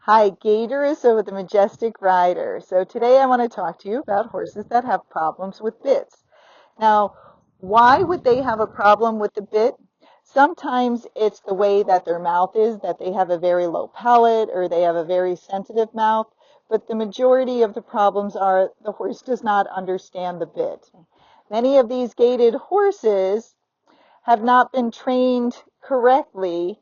Hi, Gaye DeRusso with the Majestic Rider. So today I want to talk to you about horses that have problems with bits. Now, why would they have a problem with the bit? Sometimes it's the way that their mouth is, that they have a very low palate or they have a very sensitive mouth. But the majority of the problems are the horse does not understand the bit. Many of these gaited horses have not been trained correctly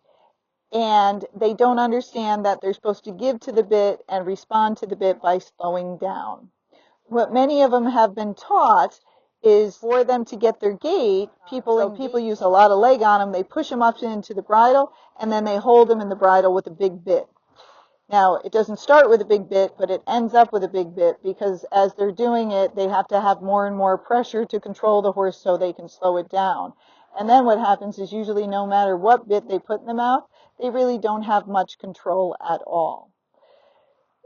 and they don't understand that they're supposed to give to the bit and respond to the bit by slowing down. What many of them have been taught is for them to get their gait, people use a lot of leg on them, they push them up into the bridle, and then they hold them in the bridle with a big bit. Now, it doesn't start with a big bit, but it ends up with a big bit because as they're doing it, they have to have more and more pressure to control the horse so they can slow it down. And then what happens is usually no matter what bit they put in the mouth, they really don't have much control at all.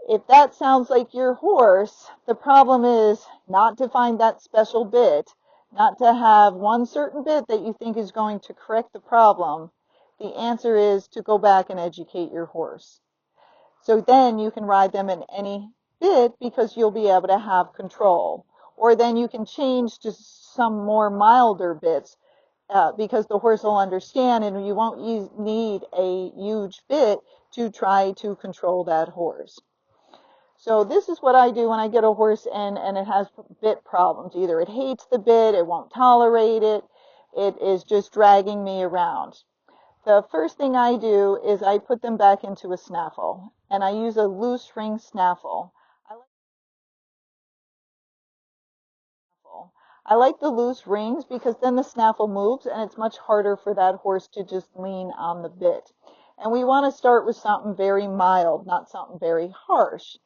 If that sounds like your horse, the problem is not to find that special bit, not to have one certain bit that you think is going to correct the problem. The answer is to go back and educate your horse. So then you can ride them in any bit because you'll be able to have control. Or then you can change to some more milder bits because the horse will understand and you won't need a huge bit to try to control that horse. So this is what I do when I get a horse in and it has bit problems. Either it hates the bit, it won't tolerate it, it is just dragging me around. The first thing I do is I put them back into a snaffle, and I use a loose ring snaffle. I like the loose rings because then the snaffle moves and it's much harder for that horse to just lean on the bit. And we want to start with something very mild, not something very harsh.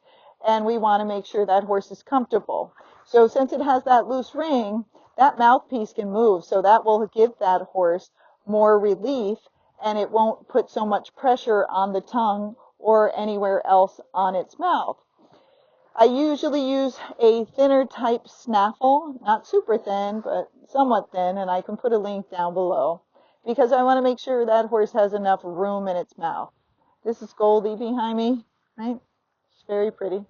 And we want to make sure that horse is comfortable. So since it has that loose ring, that mouthpiece can move, so that will give that horse more relief and it won't put so much pressure on the tongue or anywhere else on its mouth. I usually use a thinner type snaffle, not super thin, but somewhat thin, and I can put a link down below because I want to make sure that horse has enough room in its mouth. This is Goldie behind me, right? It's very pretty.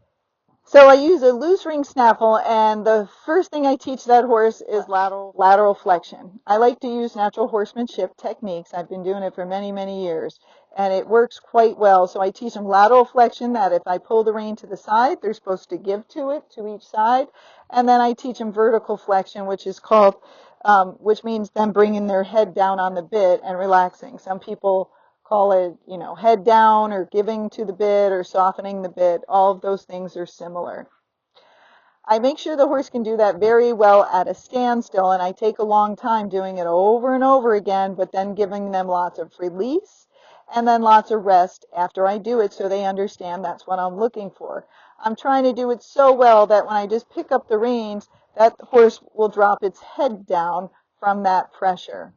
So I use a loose ring snaffle, and the first thing I teach that horse is lateral flexion. I like to use natural horsemanship techniques. I've been doing it for many, many years, and it works quite well. So I teach them lateral flexion, that if I pull the rein to the side, they're supposed to give to it, to each side. And then I teach them vertical flexion, which is called, which means them bringing their head down on the bit and relaxing. Some people call it, head down or giving to the bit or softening the bit. All of those things are similar. I make sure the horse can do that very well at a standstill, and I take a long time doing it over and over again, but then giving them lots of release and then lots of rest after I do it so they understand that's what I'm looking for. I'm trying to do it so well that when I just pick up the reins, that horse will drop its head down from that pressure.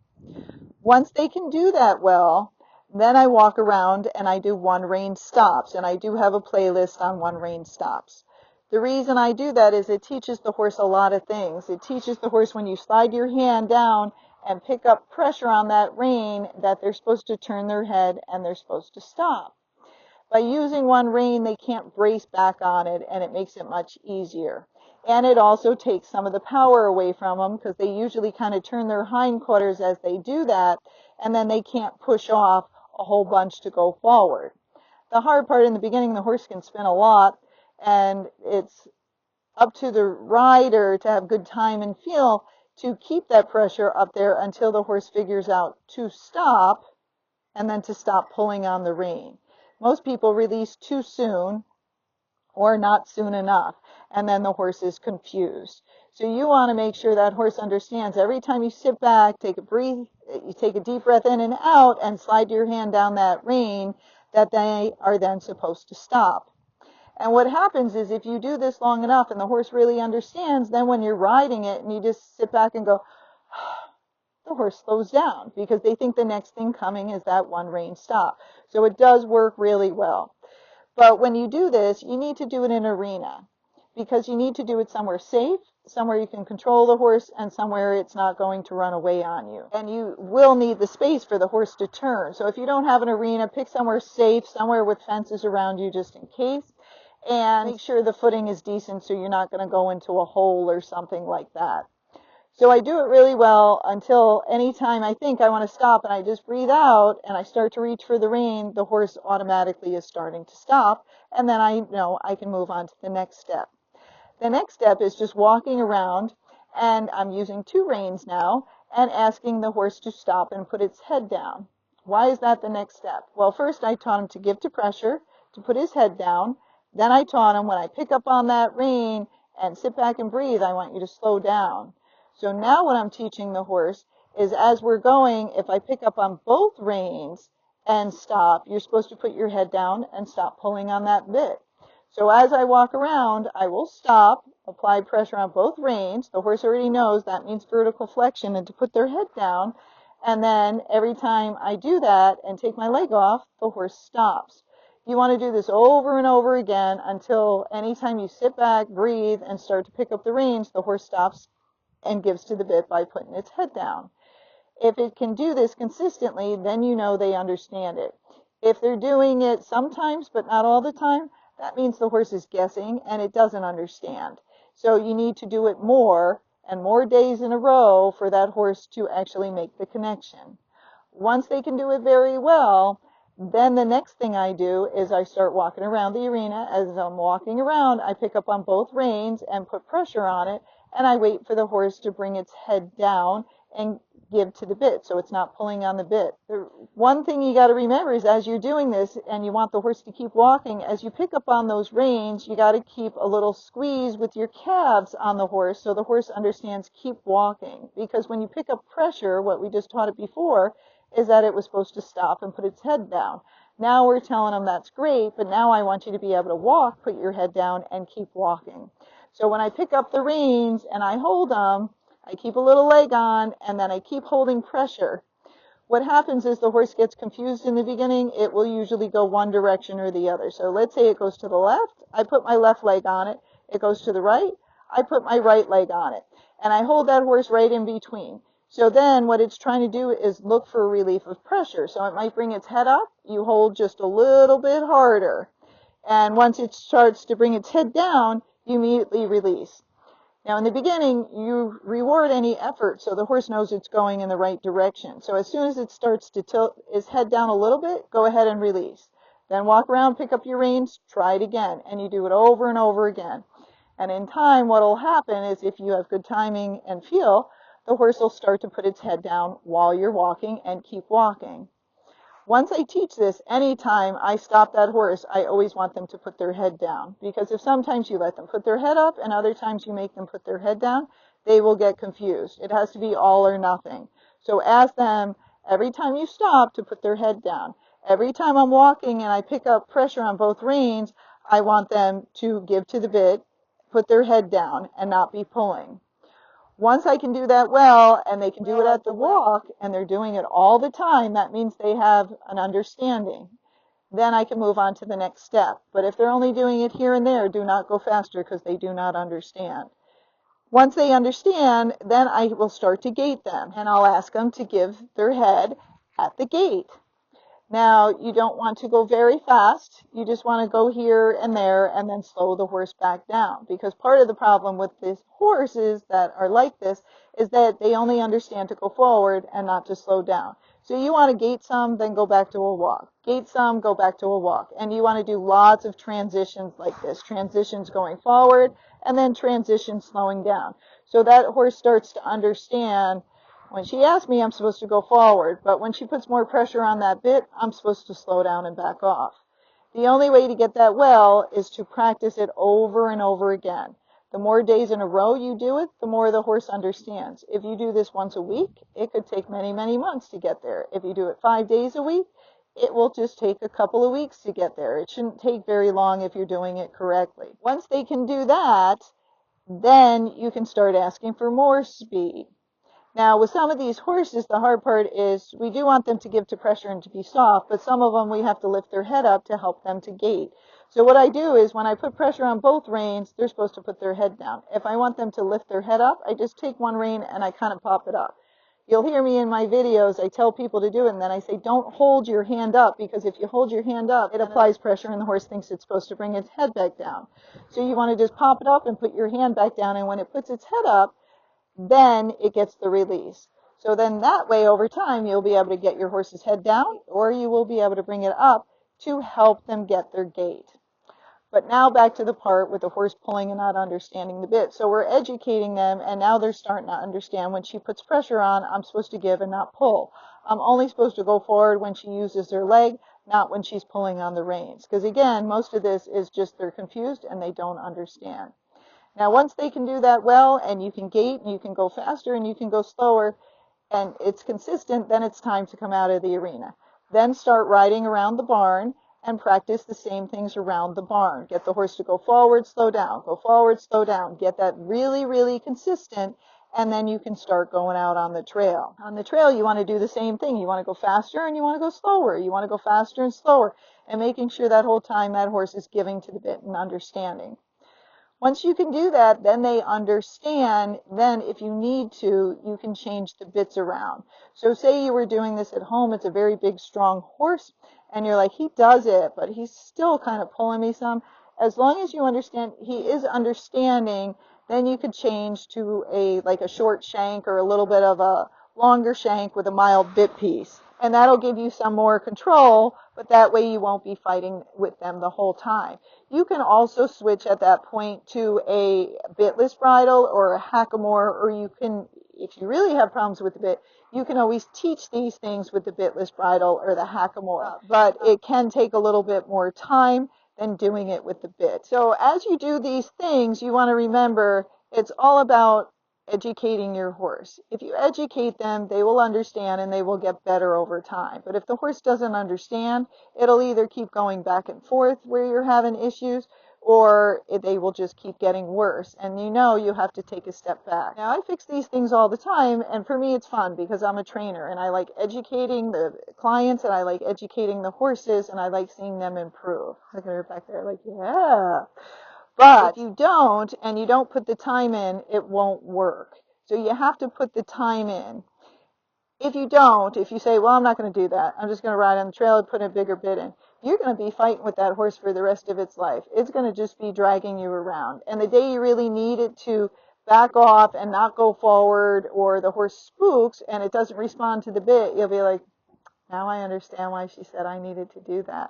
Once they can do that well, then I walk around and I do one rein stops, and I do have a playlist on one rein stops. The reason I do that is it teaches the horse a lot of things. It teaches the horse when you slide your hand down and pick up pressure on that rein that they're supposed to turn their head and they're supposed to stop. By using one rein, they can't brace back on it, and it makes it much easier. And it also takes some of the power away from them because they usually kind of turn their hindquarters as they do that, and then they can't push off a whole bunch to go forward. The hard part in the beginning, the horse can spin a lot, and it's up to the rider to have good time and feel to keep that pressure up there until the horse figures out to stop and then to stop pulling on the rein. Most people release too soon or not soon enough, and then the horse is confused. So you want to make sure that horse understands every time you sit back, you take a deep breath in and out and slide your hand down that rein, that they are then supposed to stop. And what happens is if you do this long enough and the horse really understands, then when you're riding it and you just sit back and go, the horse slows down because they think the next thing coming is that one rein stop. So it does work really well. But when you do this, you need to do it in an arena because you need to do it somewhere safe somewhere you can control the horse, and somewhere it's not going to run away on you. And you will need the space for the horse to turn. So if you don't have an arena, pick somewhere safe, somewhere with fences around you just in case, and make sure the footing is decent so you're not going to go into a hole or something like that. So I do it really well until anytime I think I want to stop and I just breathe out and I start to reach for the rein, the horse automatically is starting to stop, and then I know I can move on to the next step. The next step is just walking around, and I'm using 2 reins now, and asking the horse to stop and put its head down. Why is that the next step? Well, first I taught him to give to pressure, to put his head down. Then I taught him when I pick up on that rein and sit back and breathe, I want you to slow down. So now what I'm teaching the horse is as we're going, if I pick up on both reins and stop, you're supposed to put your head down and stop pulling on that bit. So as I walk around, I will stop, apply pressure on both reins. The horse already knows that means vertical flexion and to put their head down. And then every time I do that and take my leg off, the horse stops. You want to do this over and over again until anytime you sit back, breathe, and start to pick up the reins, the horse stops and gives to the bit by putting its head down. If it can do this consistently, then you know they understand it. If they're doing it sometimes but not all the time, that means the horse is guessing and it doesn't understand. So you need to do it more and more days in a row for that horse to actually make the connection. Once they can do it very well, then the next thing I do is I start walking around the arena. As I'm walking around, I pick up on both reins and put pressure on it, and I wait for the horse to bring its head down and give to the bit so it's not pulling on the bit. The one thing you got to remember is as you're doing this and you want the horse to keep walking, as you pick up on those reins, you got to keep a little squeeze with your calves on the horse so the horse understands keep walking. Because when you pick up pressure, what we just taught it before, is that it was supposed to stop and put its head down. Now we're telling them that's great, but now I want you to be able to walk, put your head down, and keep walking. So when I pick up the reins and I hold them, I keep a little leg on, and then I keep holding pressure. What happens is the horse gets confused in the beginning. It will usually go one direction or the other. So let's say it goes to the left. I put my left leg on it. It goes to the right. I put my right leg on it. And I hold that horse right in between. So then what it's trying to do is look for a relief of pressure. So it might bring its head up. You hold just a little bit harder. And once it starts to bring its head down, you immediately release. Now, in the beginning, you reward any effort so the horse knows it's going in the right direction. So as soon as it starts to tilt its head down a little bit, go ahead and release. Then walk around, pick up your reins, try it again, and you do it over and over again. And in time, what will happen is if you have good timing and feel, the horse will start to put its head down while you're walking and keep walking. Once I teach this, anytime I stop that horse, I always want them to put their head down. Because if sometimes you let them put their head up and other times you make them put their head down, they will get confused. It has to be all or nothing. So ask them every time you stop to put their head down. Every time I'm walking and I pick up pressure on both reins, I want them to give to the bit, put their head down, and not be pulling. Once I can do that well, and they can do it at the walk, and they're doing it all the time, that means they have an understanding. Then I can move on to the next step. But if they're only doing it here and there, do not go faster because they do not understand. Once they understand, then I will start to gate them, and I'll ask them to give their head at the gate. Now, you don't want to go very fast. You just want to go here and there and then slow the horse back down. Because part of the problem with these horses that are like this is that they only understand to go forward and not to slow down. So you want to gate some, then go back to a walk. Gate some, go back to a walk. And you want to do lots of transitions like this. Transitions going forward and then transitions slowing down. So that horse starts to understand. When she asks me, I'm supposed to go forward, but when she puts more pressure on that bit, I'm supposed to slow down and back off. The only way to get that well is to practice it over and over again. The more days in a row you do it, the more the horse understands. If you do this once a week, it could take many, many months to get there. If you do it 5 days a week, it will just take a couple of weeks to get there. It shouldn't take very long if you're doing it correctly. Once they can do that, then you can start asking for more speed. Now, with some of these horses, the hard part is we do want them to give to pressure and to be soft, but some of them we have to lift their head up to help them to gate. So what I do is when I put pressure on both reins, they're supposed to put their head down. If I want them to lift their head up, I just take one rein and I kind of pop it up. You'll hear me in my videos, I tell people to do it, and then I say, don't hold your hand up, because if you hold your hand up, it applies pressure and the horse thinks it's supposed to bring its head back down. So you want to just pop it up and put your hand back down, and when it puts its head up, then it gets the release. So then that way, over time, you'll be able to get your horse's head down, or you will be able to bring it up to help them get their gait. But now back to the part with the horse pulling and not understanding the bit. So we're educating them, and now they're starting to understand when she puts pressure on, I'm supposed to give and not pull. I'm only supposed to go forward when she uses her leg, not when she's pulling on the reins. Because again, most of this is just they're confused and they don't understand. Now once they can do that well, and you can gait, and you can go faster, and you can go slower, and it's consistent, then it's time to come out of the arena. Then start riding around the barn and practice the same things around the barn. Get the horse to go forward, slow down, go forward, slow down. Get that really, really consistent, and then you can start going out on the trail. On the trail, you want to do the same thing. You want to go faster and you want to go slower. You want to go faster and slower, and making sure that whole time that horse is giving to the bit and understanding. Once you can do that, then they understand. Then if you need to, you can change the bits around. So say you were doing this at home, it's a very big, strong horse, and you're like, he does it, but he's still kind of pulling me some. As long as you understand he is understanding, then you could change to like a short shank or a little bit of a longer shank with a mild bit piece. And that'll give you some more control, but that way you won't be fighting with them the whole time. You can also switch at that point to a bitless bridle or a hackamore, or you can, if you really have problems with the bit, you can always teach these things with the bitless bridle or the hackamore. But it can take a little bit more time than doing it with the bit. So as you do these things, you want to remember it's all about educating your horse. If you educate them, they will understand and they will get better over time. But if the horse doesn't understand, it'll either keep going back and forth where you're having issues, or they will just keep getting worse. And you have to take a step back. Now, I fix these things all the time, and for me it's fun because I'm a trainer and I like educating the clients and I like educating the horses and I like seeing them improve. Look at her back there like, yeah. But if you don't, and you don't put the time in, it won't work. So you have to put the time in. If you don't, if you say, well, I'm not going to do that, I'm just going to ride on the trail and put a bigger bit in, you're going to be fighting with that horse for the rest of its life. It's going to just be dragging you around. And the day you really need it to back off and not go forward, or the horse spooks and it doesn't respond to the bit, you'll be like, now I understand why she said I needed to do that.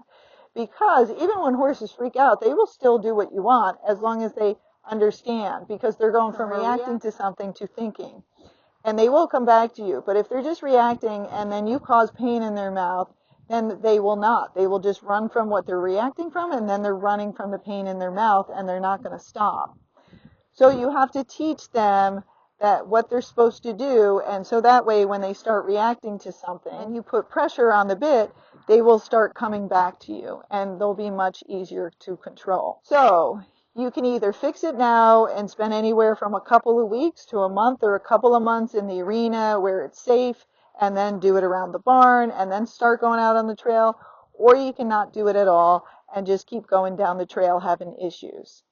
Because even when horses freak out, they will still do what you want as long as they understand, because they're going from reacting to something to thinking. And they will come back to you. But if they're just reacting and then you cause pain in their mouth, then they will not. They will just run from what they're reacting from, and then they're running from the pain in their mouth, and they're not going to stop. So you have to teach them that what they're supposed to do, and so that way when they start reacting to something and you put pressure on the bit, they will start coming back to you, and they'll be much easier to control. So you can either fix it now and spend anywhere from a couple of weeks to a month or a couple of months in the arena where it's safe, and then do it around the barn and then start going out on the trail, or you cannot do it at all and just keep going down the trail having issues.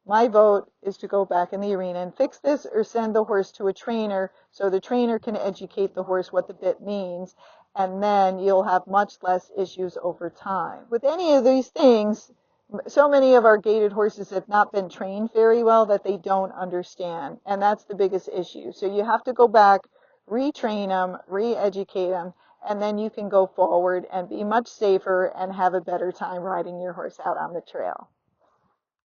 My vote is to go back in the arena and fix this, or send the horse to a trainer so the trainer can educate the horse what the bit means, and then you'll have much less issues over time. With any of these things, so many of our gaited horses have not been trained very well that they don't understand, and that's the biggest issue. So you have to go back, retrain them, re-educate them, and then you can go forward and be much safer and have a better time riding your horse out on the trail.